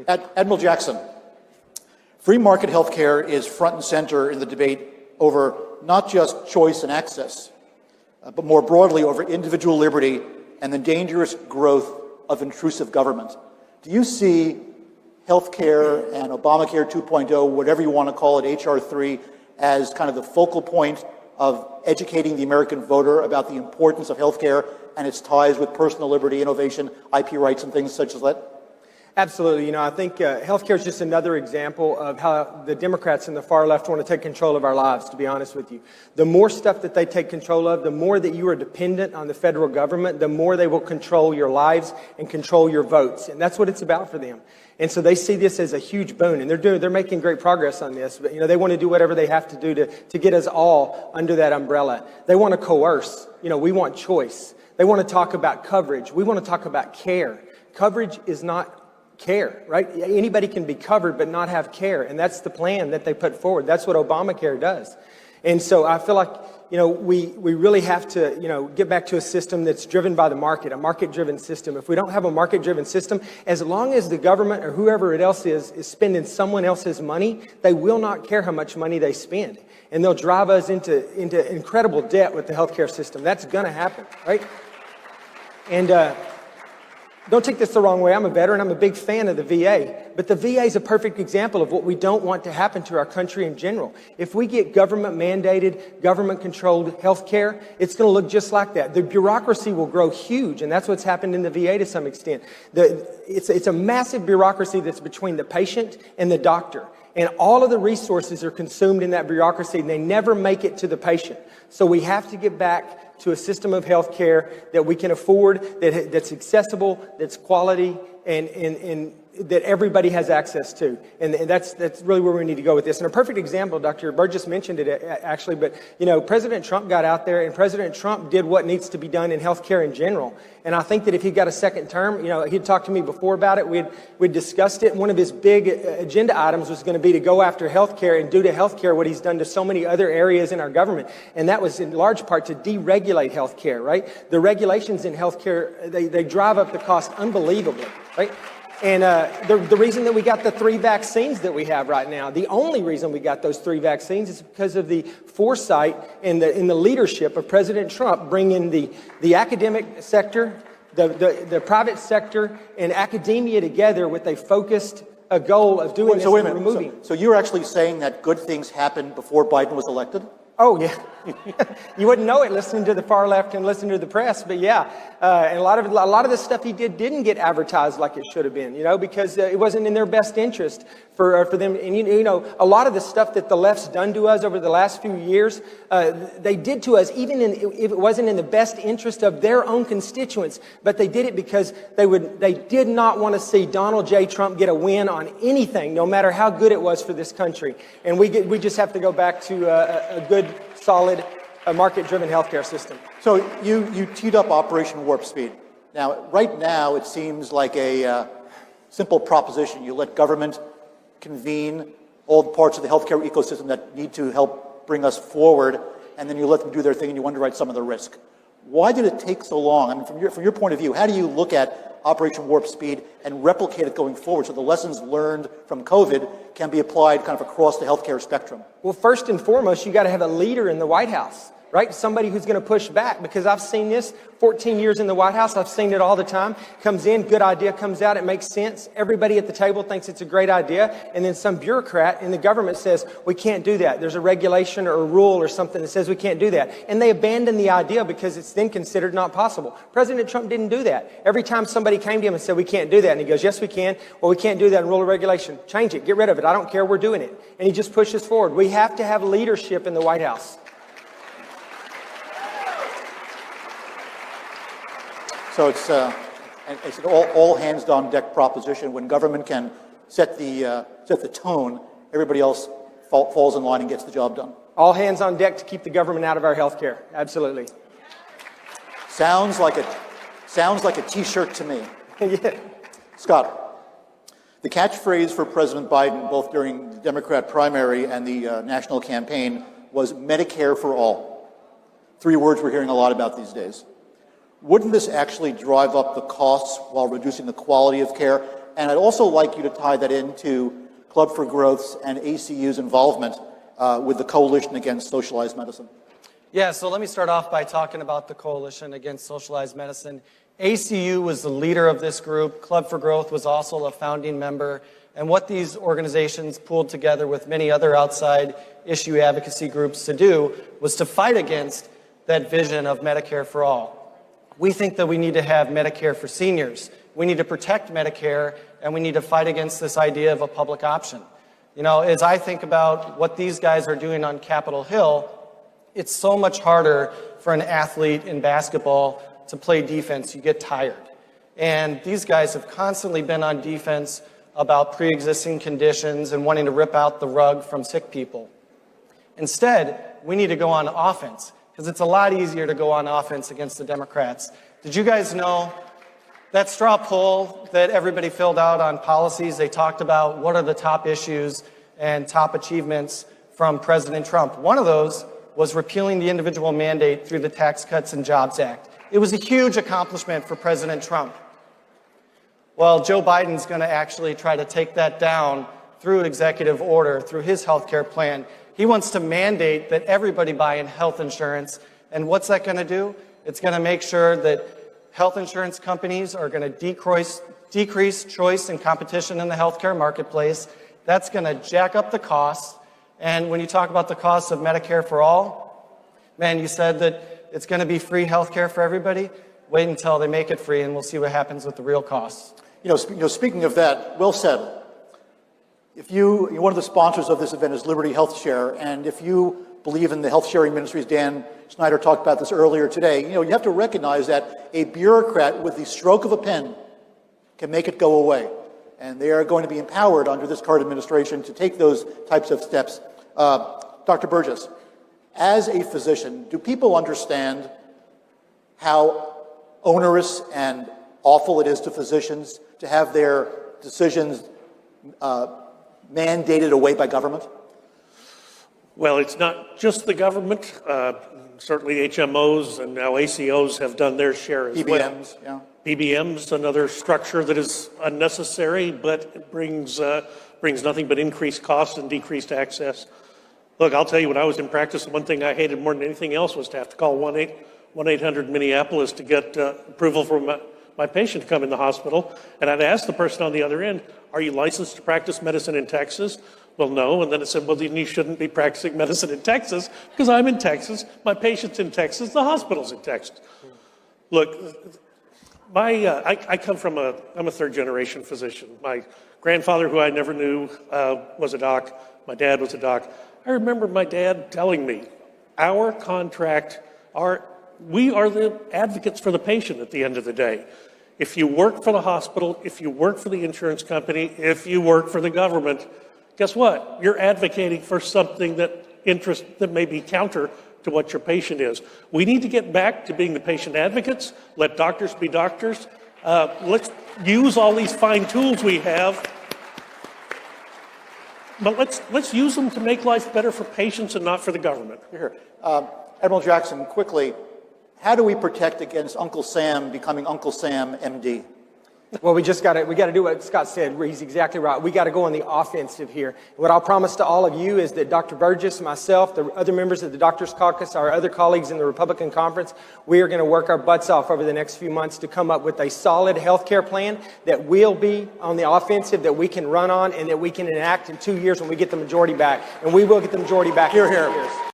Admiral Jackson, free market health care is front and center in the debate over not just choice and access, but more broadly over individual liberty and the dangerous growth of intrusive government. Do you see health care and Obamacare 2.0, whatever you want to call it, HR 3, as kind of the focal point of educating the American voter about the importance of health care and its ties with personal liberty, innovation, IP rights, and things such as that? Absolutely. You know, I think healthcare is just another example of how the Democrats and the far left want to take control of our lives, to be honest with you. The more stuff that they take control of, the more that you are dependent on the federal government, the more they will control your lives and control your votes. And that's what it's about for them. And so they see this as a huge boon, and they're making great progress on this. But, you know, they want to do whatever they have to do to get us all under that umbrella. They want to coerce. You know, we want choice. They want to talk about coverage. We want to talk about care. Coverage is not care, right? Anybody can be covered but not have care, and that's the plan that they put forward. That's what Obamacare does. And so I feel like, you know, we really have to, you know, get back to a system that's driven by the market, a market-driven system. If we don't have a market-driven system, as long as the government or whoever it else is spending someone else's money, they will not care how much money they spend. And they'll drive us into incredible debt with the healthcare system. That's going to happen, right? And don't take this the wrong way. I'm a veteran. I'm a big fan of the VA. But the VA is a perfect example of what we don't want to happen to our country in general. If we get government-mandated, government-controlled health care, it's going to look just like that. The bureaucracy will grow huge, and that's what's happened in the VA to some extent. It's a massive bureaucracy that's between the patient and the doctor. And all of the resources are consumed in that bureaucracy, and they never make it to the patient. So we have to get back to a system of health care that we can afford, that's accessible, that's quality, and that everybody has access to. And that's really where we need to go with this. And a perfect example, Dr. Burgess mentioned it actually, but, you know, President Trump got out there, and President Trump did what needs to be done in healthcare in general. And I think that if he got a second term, you know, he'd talked to me before about it. We'd discussed it. And one of his big agenda items was going to be to go after healthcare and do to healthcare what he's done to so many other areas in our government. And that was in large part to deregulate healthcare, right? The regulations in healthcare, they drive up the cost unbelievably, right? And the reason that we got the 3 vaccines that we have right now, the only reason we got those 3 vaccines is because of the foresight and the leadership of President Trump, bringing the academic sector, the private sector, and academia together with a focused goal of doing this and removing. So you're actually saying that good things happened before Biden was elected? Oh, yeah. You wouldn't know it listening to the far left and listening to the press, but yeah. And a lot of the stuff he didn't get advertised like it should have been, you know, because it wasn't in their best interest for them. And, you know, a lot of the stuff that the left's done to us over the last few years, they did to us even if it wasn't in the best interest of their own constituents. But they did it because they did not want to see Donald J. Trump get a win on anything, no matter how good it was for this country. And we just have to go back to a good, solid, market-driven healthcare system. So you teed up Operation Warp Speed. Now, right now, it seems like a simple proposition. You let government convene all the parts of the healthcare ecosystem that need to help bring us forward, and then you let them do their thing and you underwrite some of the risk. Why did it take so long? I mean, from your point of view, how do you look at Operation Warp Speed and replicate it going forward so the lessons learned from COVID can be applied kind of across the healthcare spectrum? Well, first and foremost, you got to have a leader in the White House, right? Somebody who's going to push back, because I've seen this 14 years in the White House. I've seen it all the time. Comes in, good idea comes out, it makes sense. Everybody at the table thinks it's a great idea. And then some bureaucrat in the government says, we can't do that. There's a regulation or a rule or something that says we can't do that. And they abandon the idea because it's then considered not possible. President Trump didn't do that. Every time somebody came to him and said, we can't do that. And he goes, yes, we can. Well, we can't do that in rule or regulation. Change it. Get rid of it. I don't care. We're doing it. And he just pushes forward. We have to have leadership in the White House. So it's an all hands on deck proposition. When government can set the tone, everybody else falls in line and gets the job done. All hands on deck to keep the government out of our health care. Absolutely. Sounds like a T-shirt to me. Yeah. Scott, the catchphrase for President Biden, both during the Democrat primary and the national campaign, was Medicare for all. 3 words we're hearing a lot about these days. Wouldn't this actually drive up the costs while reducing the quality of care? And I'd also like you to tie that into Club for Growth's and ACU's involvement with the Coalition Against Socialized Medicine. Yeah, so let me start off by talking about the Coalition Against Socialized Medicine. ACU was the leader of this group. Club for Growth was also a founding member. And what these organizations pulled together with many other outside issue advocacy groups to do was to fight against that vision of Medicare for all. We think that we need to have Medicare for seniors. We need to protect Medicare, and we need to fight against this idea of a public option. You know, as I think about what these guys are doing on Capitol Hill, it's so much harder for an athlete in basketball to play defense. You get tired. And these guys have constantly been on defense about pre-existing conditions and wanting to rip out the rug from sick people. Instead, we need to go on offense, because it's a lot easier to go on offense against the Democrats. Did you guys know that straw poll that everybody filled out on policies? They talked about what are the top issues and top achievements from President Trump. One of those was repealing the individual mandate through the Tax Cuts and Jobs Act. It was a huge accomplishment for President Trump. Well, Joe Biden's going to actually try to take that down through executive order, through his health care plan. He wants to mandate that everybody buy in health insurance. And what's that going to do? It's going to make sure that health insurance companies are going to decrease choice and competition in the healthcare marketplace. That's going to jack up the costs. And when you talk about the costs of Medicare for all, man, you said that it's going to be free health care for everybody. Wait until they make it free, and we'll see what happens with the real costs. Speaking of that, well said. One of the sponsors of this event is Liberty Health Share, and if you believe in the health sharing ministries, Dan Snyder talked about this earlier today, you have to recognize that a bureaucrat with the stroke of a pen can make it go away. And they are going to be empowered under this current administration to take those types of steps. Dr. Burgess, as a physician, do people understand how onerous and awful it is to physicians to have their decisions mandated away by government? Well, it's not just the government. Certainly HMOs and now ACOs have done their share as well. PBMs, yeah. PBM's another structure that is unnecessary, but it brings nothing but increased costs and decreased access. Look, I'll tell you, when I was in practice, one thing I hated more than anything else was to have to call 1-800 Minneapolis to get approval from my patient to come in the hospital. And I'd ask the person on the other end, are you licensed to practice medicine in Texas? Well, no. And then it said, well, then you shouldn't be practicing medicine in Texas because I'm in Texas, my patient's in Texas, the hospital's in Texas. Look, I come from I'm a third generation physician. My grandfather, who I never knew, was a doc. My dad was a doc. I remember my dad telling me, our contract, we are the advocates for the patient at the end of the day. If you work for the hospital, if you work for the insurance company, if you work for the government, guess what? You're advocating for something that may be counter to what your patient is. We need to get back to being the patient advocates. Let doctors be doctors. Let's use all these fine tools we have, but let's use them to make life better for patients and not for the government. Here, Admiral Jackson, quickly, how do we protect against Uncle Sam becoming Uncle Sam, MD? Well, we got to do what Scott said. He's exactly right. We got to go on the offensive here. What I'll promise to all of you is that Dr. Burgess, myself, the other members of the Doctors Caucus, our other colleagues in the Republican Conference, we are going to work our butts off over the next few months to come up with a solid health care plan that will be on the offensive, that we can run on, and that we can enact in 2 years when we get the majority back. And we will get the majority back in 2 years.